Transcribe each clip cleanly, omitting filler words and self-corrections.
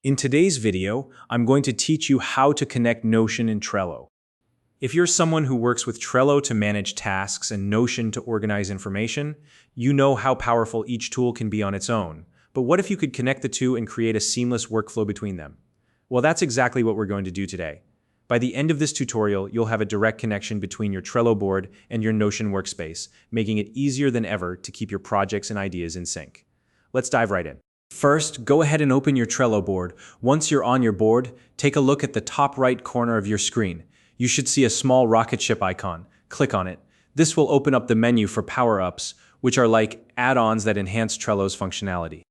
In today's video, I'm going to teach you how to connect Notion and Trello. If you're someone who works with Trello to manage tasks and Notion to organize information, you know how powerful each tool can be on its own. But what if you could connect the two and create a seamless workflow between them? Well, that's exactly what we're going to do today. By the end of this tutorial, you'll have a direct connection between your Trello board and your Notion workspace, making it easier than ever to keep your projects and ideas in sync. Let's dive right in. First, go ahead and open your Trello board. Once you're on your board, take a look at the top right corner of your screen. You should see a small rocket ship icon. Click on it. This will open up the menu for power-ups, which are like add-ons that enhance Trello's functionality.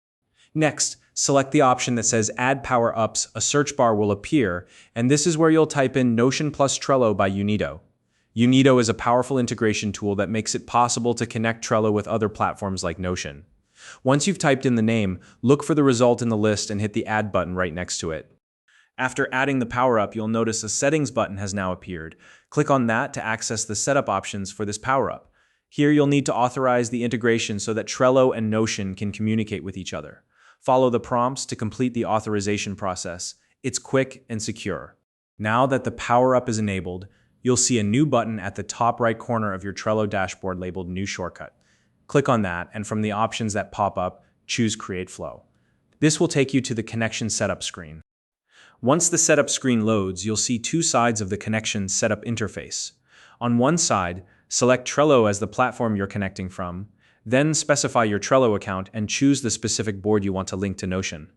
Next, select the option that says Add Power-Ups. A search bar will appear, and this is where you'll type in Notion plus Trello by Unido. Unido is a powerful integration tool that makes it possible to connect Trello with other platforms like Notion. Once you've typed in the name, look for the result in the list and hit the Add button right next to it. After adding the power-up, you'll notice a Settings button has now appeared. Click on that to access the setup options for this power-up. Here you'll need to authorize the integration so that Trello and Notion can communicate with each other. Follow the prompts to complete the authorization process. It's quick and secure. Now that the power-up is enabled, you'll see a new button at the top right corner of your Trello dashboard labeled New Shortcut. Click on that, and from the options that pop up, choose Create Flow. This will take you to the connection setup screen. Once the setup screen loads, you'll see two sides of the connection setup interface. On one side, select Trello as the platform you're connecting from, then specify your Trello account and choose the specific board you want to link to Notion.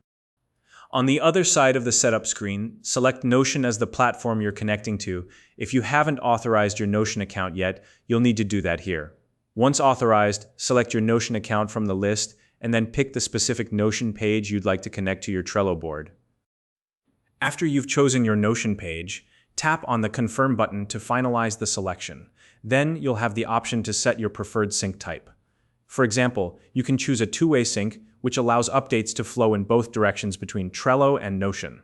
On the other side of the setup screen, select Notion as the platform you're connecting to. If you haven't authorized your Notion account yet, you'll need to do that here. Once authorized, select your Notion account from the list and then pick the specific Notion page you'd like to connect to your Trello board. After you've chosen your Notion page, tap on the Confirm button to finalize the selection. Then you'll have the option to set your preferred sync type. For example, you can choose a two-way sync, which allows updates to flow in both directions between Trello and Notion.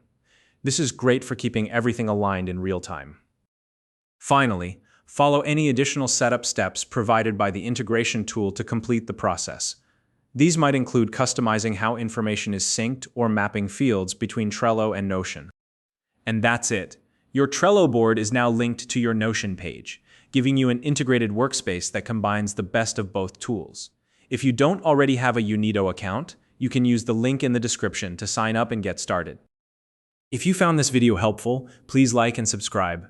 This is great for keeping everything aligned in real time. Finally, follow any additional setup steps provided by the integration tool to complete the process. These might include customizing how information is synced or mapping fields between Trello and Notion. And that's it. Your Trello board is now linked to your Notion page, giving you an integrated workspace that combines the best of both tools. If you don't already have a Unido account, you can use the link in the description to sign up and get started. If you found this video helpful, please like and subscribe.